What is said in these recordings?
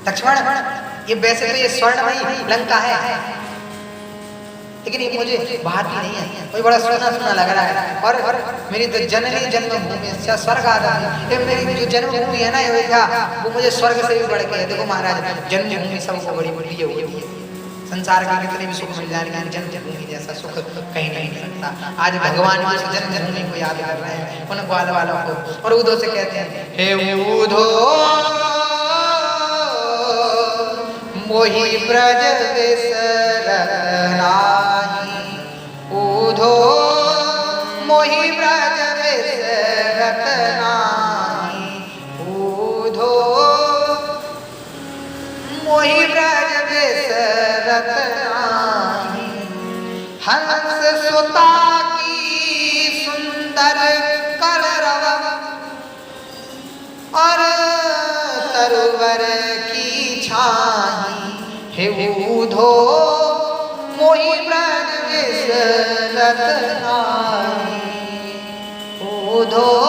लक्ष्मण ये वैसे तो ये स्वर्णमयी लंका है, लेकिन ये मुझे भाती नहीं है, मुझे बड़ा सुना सुना लग रहा है। और मेरी तो जननी जन्मभूमि से स्वर्ग आदमी, ये मेरी जो जन्मभूमि है ना अयोध्या, वो मुझे स्वर्ग से भी बढ़ के है। देखो महाराज, जन्मभूमि सबको बड़ी बड़ी होती है, संसार के कितने भी सुख मिल जाए लेकिन जन्मभूमि जैसा सुख कहीं नहीं मिल सकता। आज भगवान भी उस जन्मभूमि को याद कर रहे हैं, उन ग्वाल वालों को, और उद्धव से कहते हैं, हे उद्धव मोहि ब्रज बिसरत नाही, उद्धव मोहि ब्रज बिसरत नाही, उद्धव मोहि ब्रज बिसरत नाही। हंस सुता की सुंदर कलरव और तरुवर की छाही, हे उद्धव मोहि ब्रज बिसरत नाही, उद्धव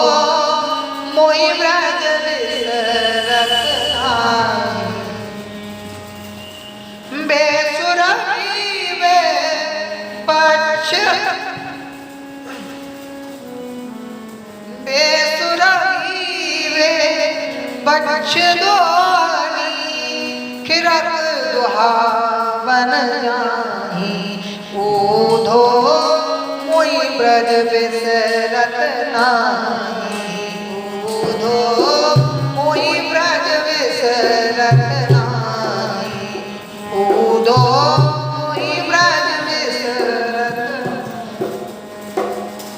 मोहि ब्रज बिसरत नाही। बेसुरभी वे पक्ष, बेसुरभी वे पक्ष द्वारी, खिरक दुहावन जाही, उद्धव मोहि ब्रज बिसरत नाही, उद्धव मोहि ब्रज बिसरत नाही, उद्धव मोहि ब्रज बिसरत।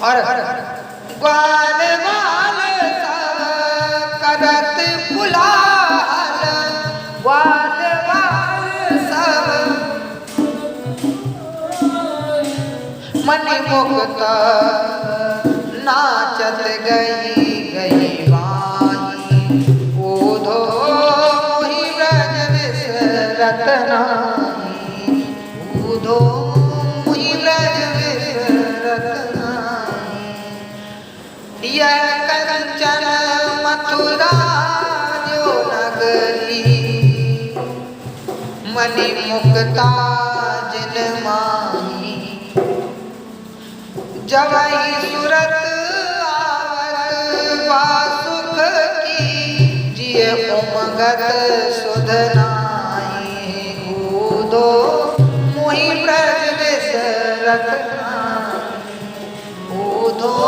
और ग्वाल वाल सब करत पुलाल, ग्वाल वाल सब मनि मुक्त नाचत गई गई बाई, उद्धव मोहि ब्रज बिसरत नाही, उद्धव मोहि ब्रज बिसरत नाही। यह कंचन मथुरा जो नगरी, मनि मुक्ता जिन माही, जवहि सुरत आवत वासुख की, जिय उमगत सुध नाही, उद्धव मोहि ब्रज बिसरत नाही, उद्धव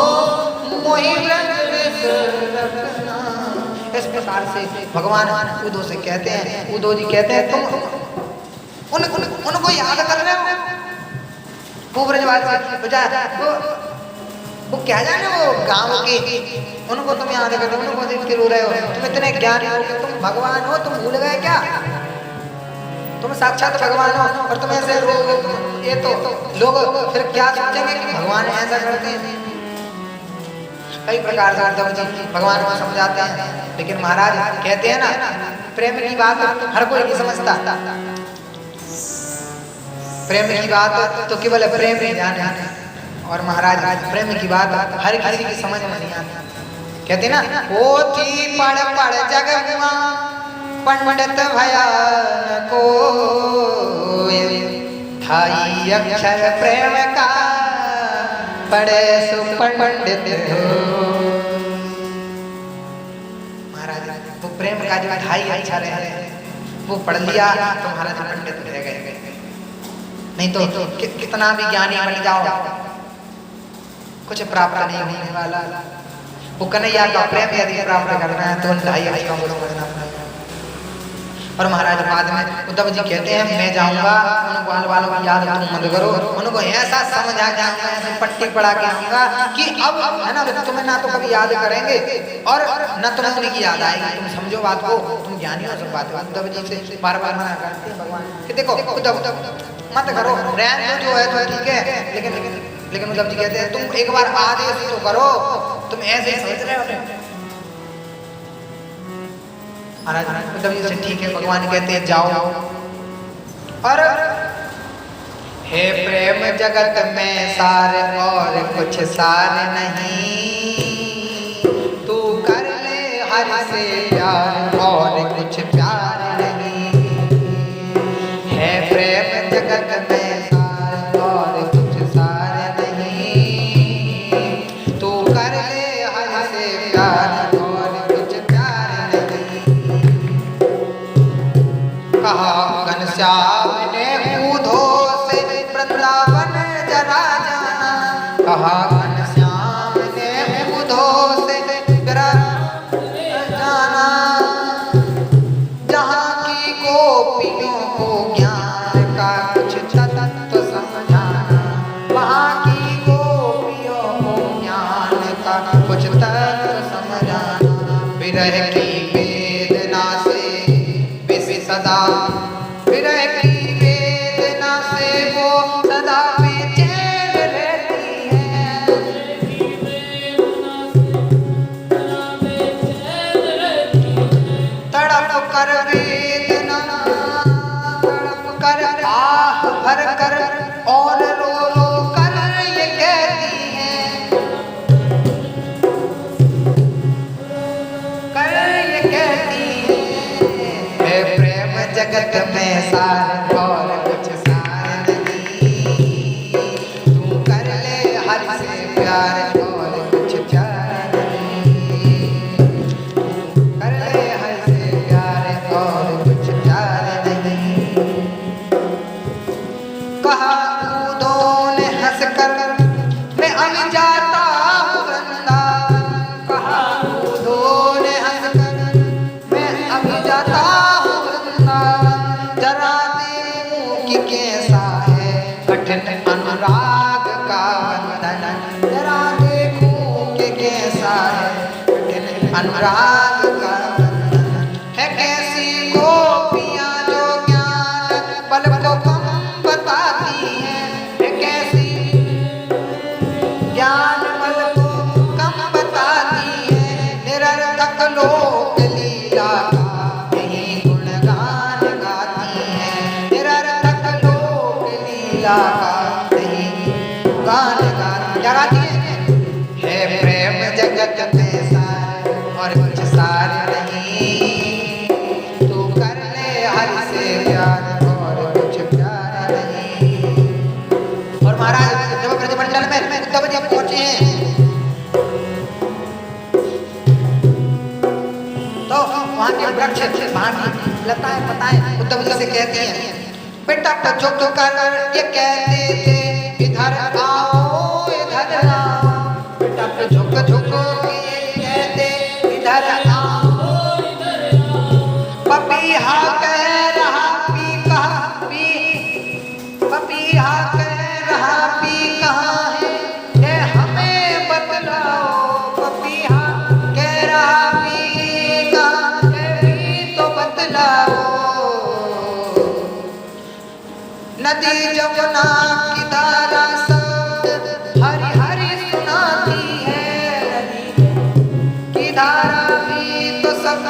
मोहि ब्रज बिसरत नाही। इस प्रकार से भगवान उद्धव से कहते हैं, उद्धव जी कहते हैं तुम उनको याद कर रहे हो, वो ब्रजवासी वो क्या जाने वो गांव के, उनको तुम याद कर रहे हो, उनको देख के रो रहे हो। तुम इतने ज्ञानी हो कि तुम भगवान हो, तुम भूल गए क्या? तुम साक्षात भगवान हो और तुम ऐसे रोगे, तुम ये तो लोग फिर क्या सोचेंगे कि भगवान ऐसा करते हैं। कई प्रकार से उद्धव जी भगवान को समझाते हैं, लेकिन महाराज कहते हैं ना, प्रेम की बात हर कोई नहीं समझता, प्रेम की बात तो केवल प्रेम ही जाने, और महाराज प्रेम की बात हर किसी की समझ में नहीं आती। कहते ना, पोथी पढ़ पढ़ जग हुआ पंडित भया न कोय, ढाई अक्षर प्रेम का पढ़े सो पंडित हो। महाराज वो प्रेम का जो ढाई अक्षर है वो पढ़ लिया तो महाराज पंडित रह गए, नहीं तो कितना भी ज्ञानी बन जाओ कुछ प्राप्त नहीं होने वाला। वो कन्हैया का प्रेम यदि प्राप्त करना है तो ढाई अक्षरों को समझना पड़ेगा। और महाराज बाद में उद्धव जी कहते हैं, मैं जाऊंगा उन ग्वाल वालों की याद तुम मत करो, उनको ऐसा समझा जाऊंगा, ऐसे पट्टी पढ़ा के आऊंगा कि अब है ना, तुम्हें ना तो कभी याद करेंगे और न तुम्हें उनकी याद आएगी। तुम समझो बात को, तुम ज्ञानी हो सब बात। उद्धव जी से बार बार मना करते हैं भगवान कि देखो उद्धव मत करो, रहने दो जो है तो ठीक है, लेकिन उद्धव जी कहते हैं तुम एक बार आदेश तो करो, तुम ऐसे ही सोच रहे हो। महाराज उद्धव जी से ठीक है, भगवान कहते हैं जाओ। और हे प्रेम जगत में सार और कुछ सार नहीं, तू कर ले हर से प्यार और कुछ प्यार नहीं। कहा घनश्याम ने कूदो से वृंदावन जरा जाना। कहा घनश्याम ने कूदो से जरा जाना। जहाँ की गोपियों को ज्ञान का कुछ तत्व समझाना। वहाँ की गोपियों को ज्ञान का कुछ तत्व समझाना। विरह की वेदना से सदा, विरह की वेदना से वो सदा बेचैन रहती है। तड़प कर वेदना, तड़प कर आह भर कर और रो रो कर ये कहती है, कर ये कहती है प्रेम जगत में सार और कुछ सार नहीं। तू कर ले हर से प्यार और कुछ प्यार नहीं। तू कर ले हर से प्यार और कुछ प्यार नहीं। कहा कूदो ने हंस कर मैं अब जाता हूँ वृंदावन। कहा कूदो ने हंस कर मैं अब जाता हूँ वृंदावन। जरा देखूं कि कैसा है कठिन अनुराग का बंधन। जरा देखूं कि कैसा है कठिन अनुराग का बंधन। है कैसी गोपियाँ जो ज्ञान पल को कम बताती हैं। है कैसी ज्ञान पल को कम बताती है। निरर्थक लोक लीला का यही गुणगान गाती है। निरर्थक लोक लीला का यही गान गाती क्या गाती है प्रेम जगत में सार और कुछ सार नहीं। तू कर ले हर से प्यार और कुछ प्यार नहीं। और महाराज जब ब्रजमंडल में उद्धव जी पहुंचे हैं तो वहाँ के वृक्ष वहाँ की लताएं पताएं उद्धव जी से कहती हैं बेटा झुक कर ये कहते थे इधर आओ इधर आओ। बेटा झुक झुक के ये कहते इधर आओ इधर आओ। पपीहा कह रहा पी कहा पी। पपीहा कह रहा पी कहाँ है ये हमें बतलाओ। पपीहा कह रहा पी कहाँ है भी तो बतलाओ। नदी जमुना की धारा शब्द हरि हरि सुनाती है। नदी की धारा भी तो सब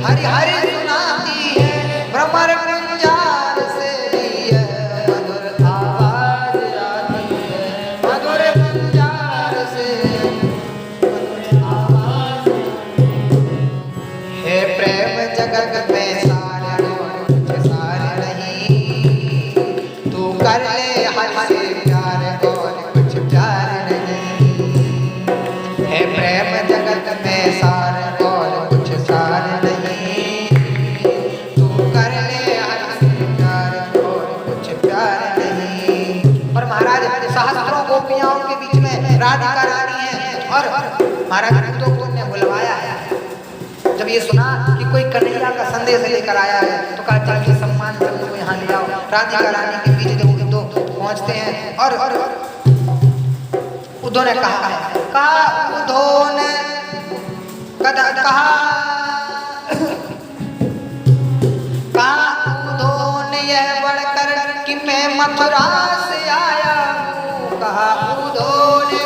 हरि हरि सुनाती है। भ्रमर गुंजार से भी है मधुर आवाज आती है। मधुर गुंजार से मधुर आवाज है। प्रेम जगत में सार और कुछ सार नहीं। तू कर ले हर से प्यार और कुछ प्यार नहीं। है प्रेम जगत में सार और कुछ सार नहीं। तू कर ले हर से प्यार और कुछ प्यार नहीं। और महाराज सहस्त्रों गोपियाओं के बीच में राधिका रानी है और महाराज को ने बुलवाया है। जब ये सुना कि कोई कन्हैया का संदेश लेकर आया है तो कहा चल के सम्मान से उसको यहाँ ले आओ। राधिका रानी के बीच जब उद्धव पहुँचते हैं और उद्धव ने कहा उद्धव ने कहा उद्धव ने यह बढ़कर कि मैं मथुरा से आया हूँ। कहा उद्धव ने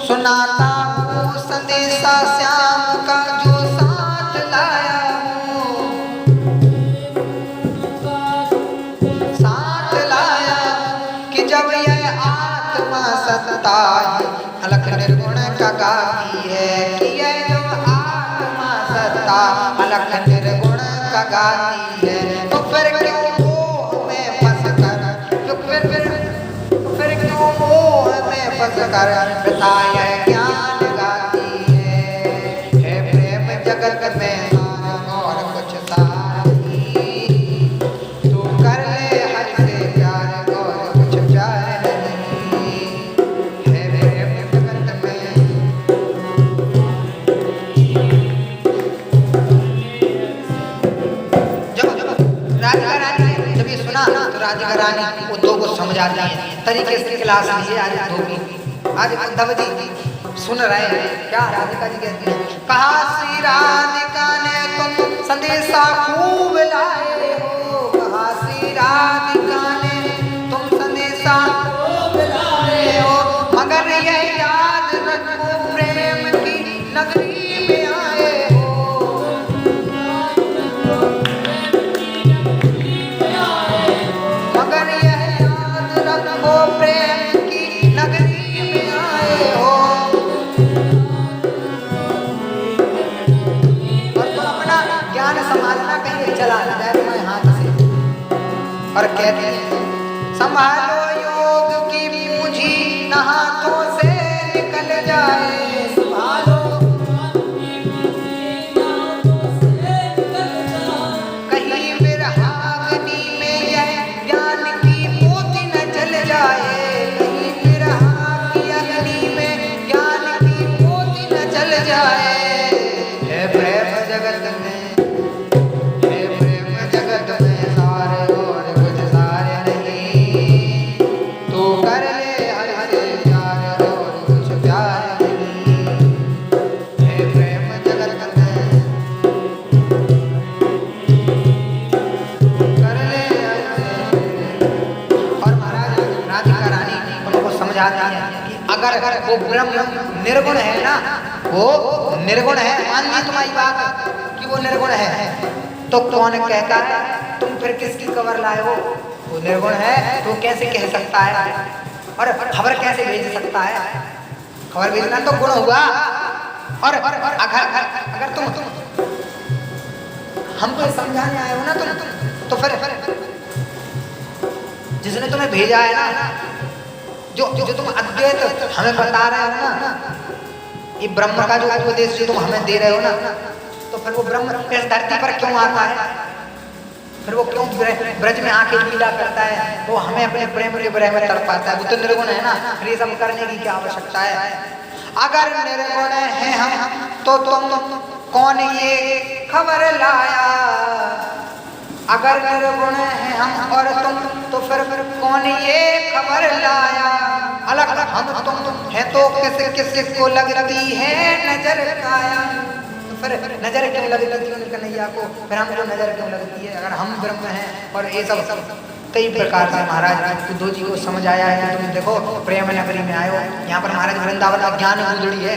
सुनाता हूँ संदेशा श्याम का जो साथ लाया हूँ। साथ लाया कि जब यह आत्मा सत्ता अलख निर्गुण का गाती है। कि यह जो आत्मा सत्ता अलख निर्गुण का गाती है। तो फिर क्यों मोह में फंस कर फिर क्यों मोह में फंस कर वृथा यह ज्ञान गाती है। प्रेम जगत में सार राधिका रानी ने जब ये सुना तो राधिका रानी उद्धव को समझाती है, तरीके से क्लास लिए आज उद्धव की। आज उद्धव जी सुन रहे हैं क्या राधिका जी कहती है, कहा श्री राधिका ने तुम संदेशा खूब लाए हो, कहा श्री राधिका ने तुम संदेशा खूब लाए हो, मगर ये याद रखो प्रेम की नगरी में आए हो, मगर यह याद रखो प्रेम की नगरी में आए हो, और तुम अपना ज्ञान संभालना कहीं चला ना जाए तुम्हारे हाथ से। और कहते हैं संभालो योग की पूंजी न हाथों से निकल जाए, संभालो कहीं विरहाग्नि में यह ज्ञान की मोती न जल जाए, कहीं विरह की अग्नि में ज्ञान की मोती न जल जाए। है प्रेम जगत में, है प्रेम जगत में सारे और कुछ सारे नहीं, तू कर ले हर से प्यार और कुछ प्यार नहीं, है प्रेम जगत में कर ले हर से। और महाराज राधिका रानी उनको समझाती है कि अगर वो ब्रह्म निर्गुण है ना, वो निर्गुण है, मान ली तुम्हारी बात कि वो निर्गुण है, तो कौन कहता है तुम फिर किसकी खबर लाए हो, वो निर्गुण है तो कैसे कह सकता है, और खबर कैसे भेज सकता है, खबर भेजना तो गुण हुआ। और अगर तुम हमको समझाने आए हो ना तुम, तो फिर जिसने तुम्हें भेजा है ना, जो तुम अद्वैत हमें बता रहे हो ना, ये ब्रह्म का जो उपदेश जो तुम हमें दे रहे हो ना, तो फिर वो ब्रह्म इस धरती पर क्यों आता है, फिर वो क्यों ब्रज में आके लीला करता है, वो हमें अपने प्रेम के ब्रह में तड़पाता है, वो तो निर्गुण है ना, फिर ये सब करने की क्या आवश्यकता है। अगर निर्गुण है हम तो तुम कौन ये खबर लाया, अगर निर्गुण है हम और तुम तो फिर कौन ये खबर लाया, अलग अलग हम तुम है तो किस को लगती है नजर काया, तो फिर नजर क्यों लगती थी उनके कन्हैया को, फिर हमको नजर क्यों लगती है अगर हम ब्रह्म हैं। और ये सब कई प्रकार से महाराज उद्धव जी को समझ आया है कि तुम देखो प्रेम नगरी में आए हो, यहाँ पर महाराज वृंदावन का ज्ञान गुदड़ी है,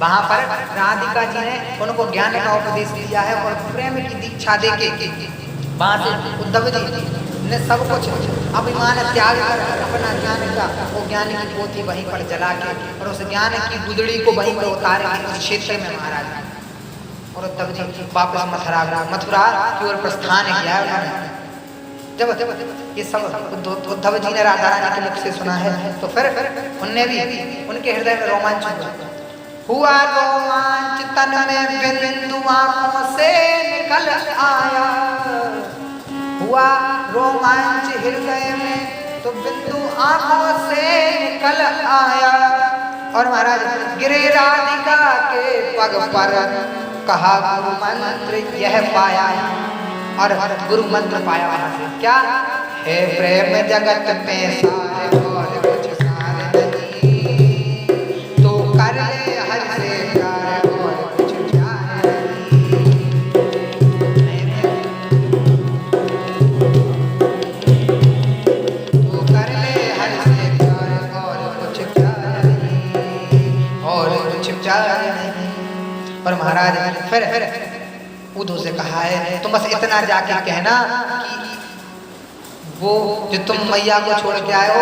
वहाँ पर राधिका जी ने उनको ज्ञान का उपदेश दिया है और प्रेम की दीक्षा दे के वहाँ से उद्धव जी ने सब कुछ अभिमान त्याग कर अपना ज्ञान का वो ज्ञान की पोथी वहीं पर जला के और उस ज्ञान की गुदड़ी को वहीं पर उतारे उस क्षेत्र में महाराज, और उद्धव जी वापस मथुरा की ओर प्रस्थान किया उन्होंने। जब ये सब उद्धव जी ने राधा रानी के मुख से सुना है तो फिर उनने भी उनके हृदय में रोमांच हुआ, रोमांच तन में बिंदु आंखों से निकल आया, हुआ रोमांच हृदय में तो बिंदु आंखों से निकल आया। और महाराज गिरे राधिका के पग पर कहा गुरु मंत्र यह पाया, और गुरु मंत्र पाया वहां से क्या है, प्रेम जगत में सारे और कुछ सारे नहीं, तो कर ले हर से प्यार और कुछ प्यार नहीं, तो कर ले हर से प्यार और कुछ प्यार नहीं, और कुछ प्यार नहीं। और महाराज फिर उद्धव से कहा है तुम बस इतना जाके कहना कि वो जो तुम मैया को छोड़ के आए हो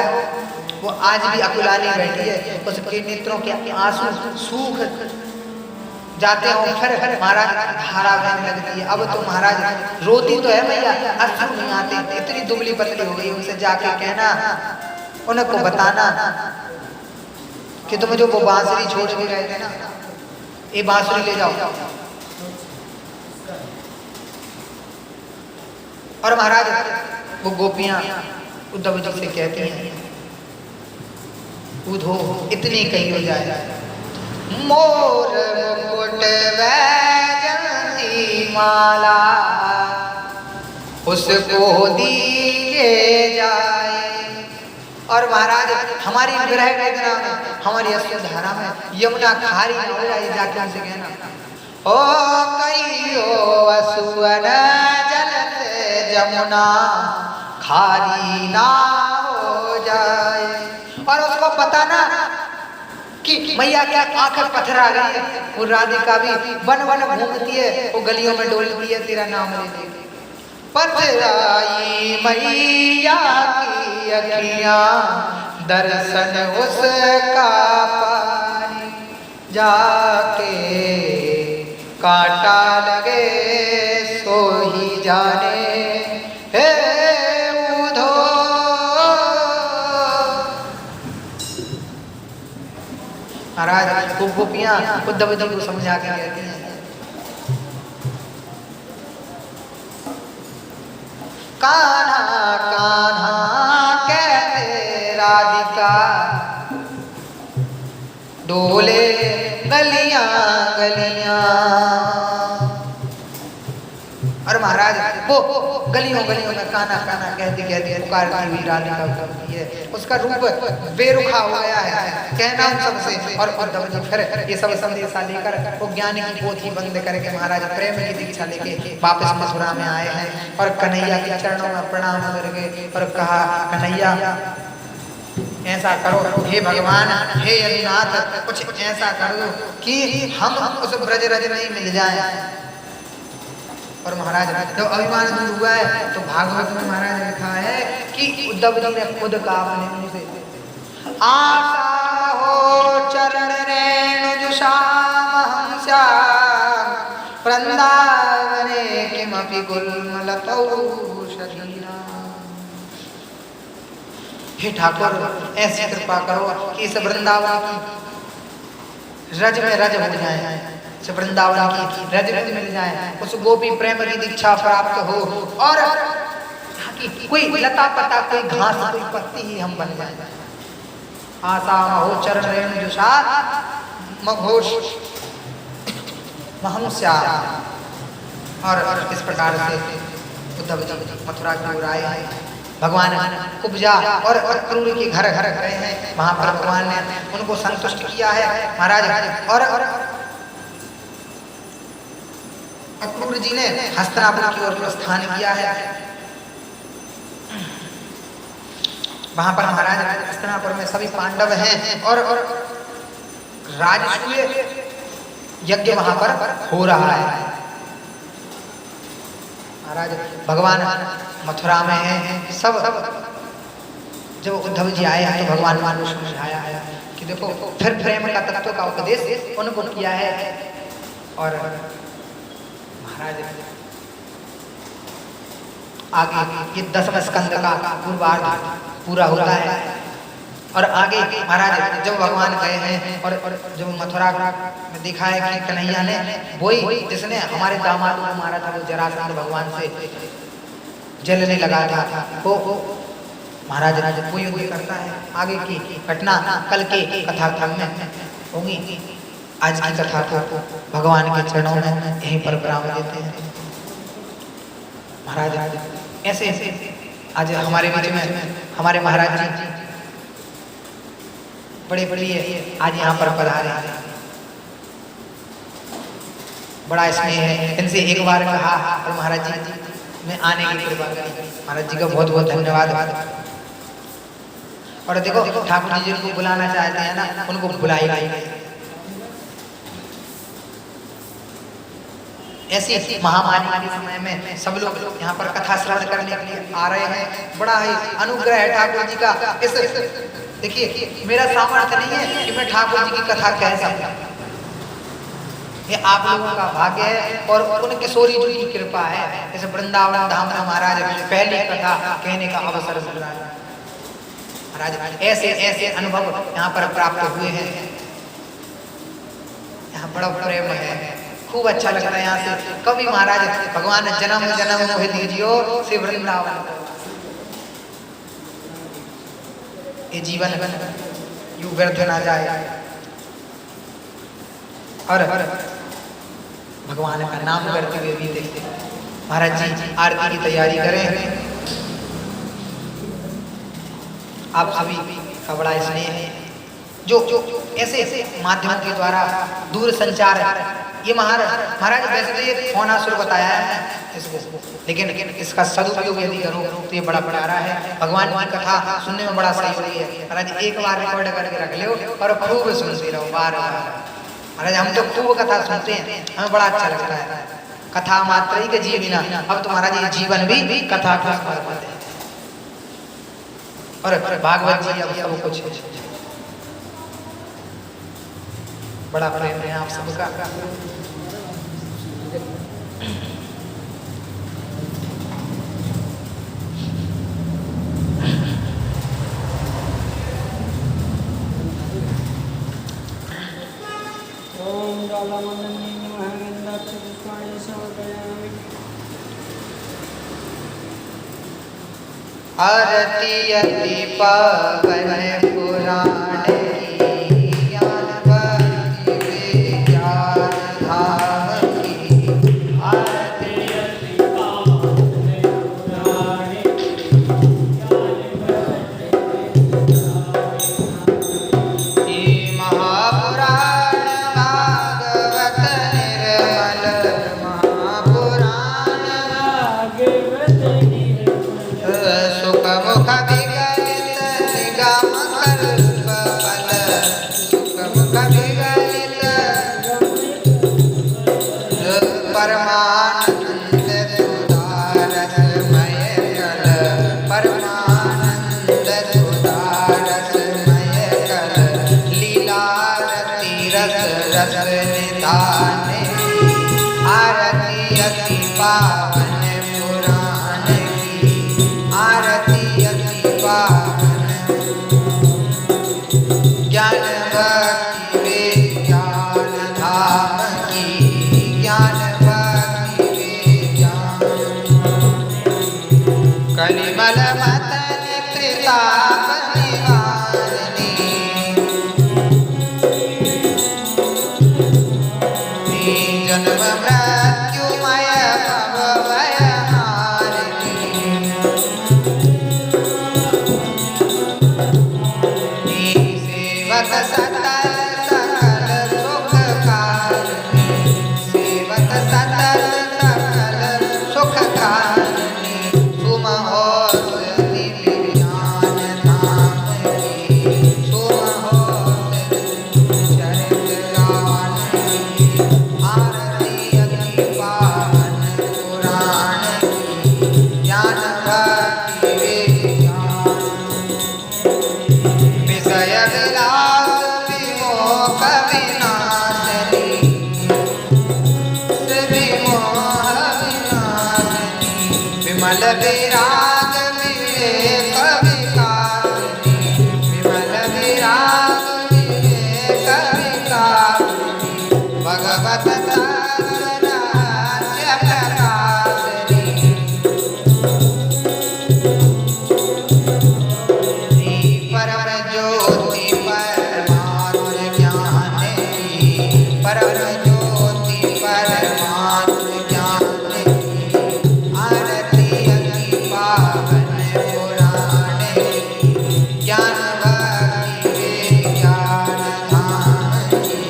वो आज भी अकुलानी बैठी है, उसके नेत्रों के आंसू सूख जाते हो, फिर महाराज धारा बहने लगती है। अब तो महाराज रोती तो है मैया, अश्रु नहीं आते, इतनी दुबली पतली हो गई। उनसे जाके कहना, उनको बताना कि तुम जो वो बांसुरी छोड़ के गए थे ना, ये बांसुरी ले जाओ। और महाराज वो गोपियां उद्धव जी से कहती हैं, उधो इतनी कही हो जाए, मोर मुकुट वैजयंती माला, उसको दिए जाए। और महाराज हमारी विरह वेदना में, हमारी अश्रुधारा में यमुना खारी न हो जाए, जाके उनसे कहना ओ कहियो असुअन जल से जमुना खारी ना हो जाए। और उसको पता ना कि मैया क्या आंखें पत्थर आ गई है, वो राधिका भी वन वन घूमती है, वो गलियों में डोलती है तेरा नाम लेके। पथराई मैया की अखियां दर्शन उसका पानी, जाके कांटा लगे सो ही जाने हे उधो। महाराज गोपियां उद्धव जी को समझा के कहती हैं कान्हा कान्हा कहते राधिका डोले गलियां गलियां। और महाराज वो गलियों गलियों में कान्हा कान्हा कहती कहती पुकारती हुई राधिका उतरती है, उसका रूप बेरुखा हो गया है, कहना उन सबसे। और उद्धव जी फिर ये सब संदेशा लेकर वो ज्ञान की पोथी बंद करके महाराज प्रेम की दीक्षा लेके वापस मथुरा में आए हैं और कन्हैया के चरणों में प्रणाम करके और कहा कन्हैया ऐसा करो हे भगवान, हे यदुनाथ, कुछ ऐसा करो कि हम उस ब्रज रज में ही मिल जाए। और महाराज जब अभिमान दूर हुआ है तो भागवत में महाराज ने लिखा है कि उद्धव जी ने खुद कहा अपने मुंह से आशा हो चरण रेणु श्याम हम श्याम वृंदावने किमपि गुल्मलतौ शरीरा। हे ठाकुर ऐसी कृपा करो कि इस वृंदावन की रज में रज हो जाए, वृंदावन की रज रज मिल जाए, उस गोपी प्रेम की दीक्षा प्राप्त हो और कोई लता पता कोई घास कोई पत्ती ही हम बन जाए। आशा हो चरण रेणु जुषा मघोष महंस्या। और इस प्रकार से उद्धव जी मथुरा की ओर आए, भगवान कुब्जा और क्रूर के घर घर गए हैं, वहां पर भगवान ने उनको संतुष्ट किया है महाराज। और अक्रूर जी ने हस्तिनापुर की ओर प्रस्थान किया है। वहां पर महाराज हस्तिनापुर में सभी पांडव हैं और राजसूय यज्ञ वहां पर हो रहा है। महाराज भगवान मथुरा में है सब। जब उद्धव जी आए हैं तो भगवान को समझाया है कि देखो फिर प्रेम का तत्व का उपदेश उनको किया है। और महाराज आगे ये 10वें स्कंद का पूर्वार्ध पूरा होता है और आगे महाराज जब भगवान गए हैं और जब मथुरा में देखा है कि कन्हैया ने वही जिसने हमारे दामाद को मारा था, वो जरासंध भगवान से जलने लगा था, वो महाराज वो युद्ध करता है। आगे की घटना कल के कथा में होगी। आज की कथा को भगवान के चरणों में यहीं पर विराम देते हैं। महाराज ऐसे आज हमारे बीच में हमारे महाराज जी बड़े बड़े आज यहाँ पर पधारे हैं, बड़ा स्नेह है। इनसे एक बार कहा और महाराज जी में आने की कृपा करी। महाराज जी का बहुत बहुत धन्यवाद। और देखो ठाकुर जी जिनको बुलाना चाहते हैं ना, उनको बुलाई। ऐसी महामारी के समय में सब लोग यहाँ पर कथा श्रवण करने के लिए आ रहे हैं। बड़ा ही अनुग्रह है ठाकुर जी का। इस देखिए मेरा सामर्थ्य नहीं है कि मैं ठाकुर जी की कथा कह सकता, ये आप लोगों का भाग्य है और उन किशोरी जी की कृपा है। इस वृंदावन धाम में महाराज पहली कथा कहने का अवसर मिल रहा है। महाराज ऐसे ऐसे अनुभव यहाँ पर प्राप्त हुए हैं, यहाँ बड़ा प्रेम है, खूब अच्छा लगता है यहाँ से। कभी महाराज भगवान जन्म जन्म मोहि दीजियो से वृंदावन, ये जीवन यूं व्यर्थ ना जाए और भगवान का नाम करते हुए बीते। महाराज जी आरती की तैयारी करें। आप सभी का बड़ा स्नेह है जो ऐसे माध्यम के द्वारा दूर संचार ये महाराज वैसे तो ये फोनासुर बताया है इसको, लेकिन इसका सदुपयोग यदि करो तो ये बड़ा प्यारा है। भगवान की कथा सुनने में बड़ा सही होती है। महाराज एक बार रिकॉर्ड करके रख लो और खूब सुनते रहो बार बार। महाराज हम तो खूब कथा सुनते हैं, हमें बड़ा अच्छा लगता है। कथा मात्र ही के जीविना, अब तुम्हारा ये जीवन भी कथा का समर्पित है। और भागवत जी अब सब कुछ बड़ा प्रेम है आप सबका। ओम ज्वालामंडलीं नमः गन्धाक्षपुष्पाणि समर्पयामि। आरती अति पावन पुराण की, ज्ञान भक्ति विज्ञान धाम की। आरती अति पावन पुराण की, ज्ञान भक्ति ये महापुराण भागवत निर्मल, महापुराण भागवत सुख मुख विगलित निगम कल्प फल, सुख मुख विगलित परमानंद सुधारसमय कल, परमानंद सुधारसमय कल। लीला रति रस रस निधान की, आरती अति पावन पुराण की, आरती अति पावन। ज्ञान भक्ति विज्ञान धाम की, ज्ञान भक्ति विज्ञान। कलिमल मथन त्रिताप निवारिणी, जन्म मृत्युमय भवभय हारिणी। सेवक सकल सकल सुख कारिणी, सेवक सकल सकल सुख कारिणी। सुमहोत्सवी विज्ञान धाम की, सुमहोत्सवी चरित गान की। आरती अति पावन पुराण की, ज्ञान भक्ति विज्ञान। विषय विलास विमोह विनाशिनी, विमोह विनाशिनी। विमल विराग विवेक विकासिनी, विमल विराग विवेक विकासिनी। भगवत तत्व रहस्य प्रकाशिनी, परम ज्योति परमात्म ज्ञान की, परम ज्योति परमात्म ज्ञान की। आरती अति पावन पुराण की, ज्ञान भक्ति विज्ञान धाम की।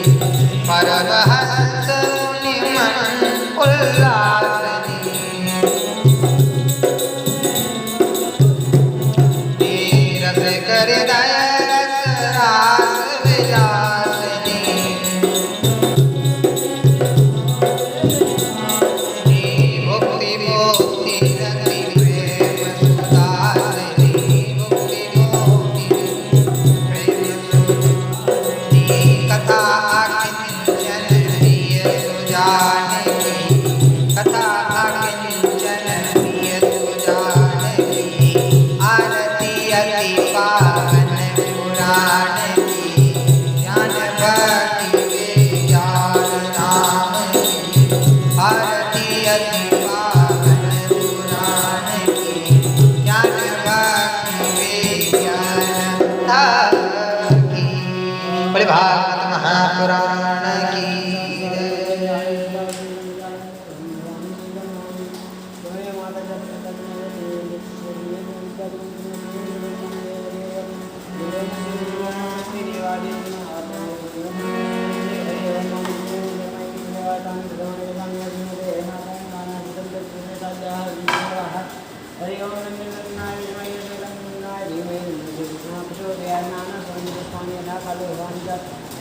परमहंस मुनि मन उल्लासिनी, रस कर दय रस रास विलासिनी। मुक्ति मुक्ति रति प्रेम सुधारिणी, मुक्ति मुक्ति प्रेम सुधारिणी। कथा किंचन प्रिय सुजानकी, कथा काले वांजा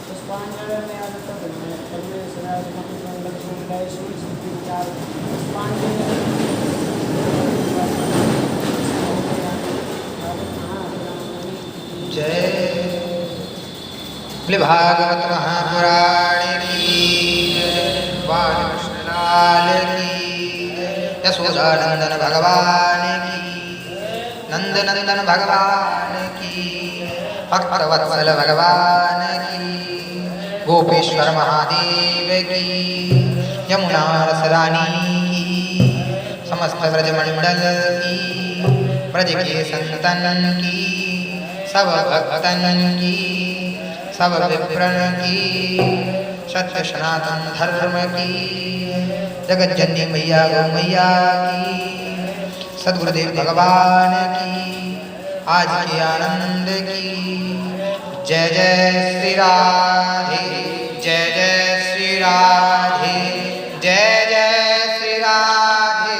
पुष्पांजलि में आदत है परमेश्वराय मंगल मंगल शिव सिद्धि विचार पुष्पांजलि जय बोले भागवत महापुराण की बालकृष्ण लाल की यशोदानंदन भगवान की नंद नंदन भगवान की भक्तवत्सल भगवान की गोपेश्वर महादेव की यमुना रसरानी की समस्त ब्रजमंडल की ब्रज के संतन की सब भक्तन की सब विप्रन की सत्य सनातन धर्म की जगत जननी मैया गौ मैया की सद्गुरुदेव भगवान की आज के आनंद की जय जय श्री राधे जय जय श्री राधे जय जय श्री राधे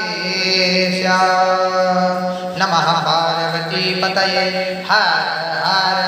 श्याम नमः पार्वती पतये हर हर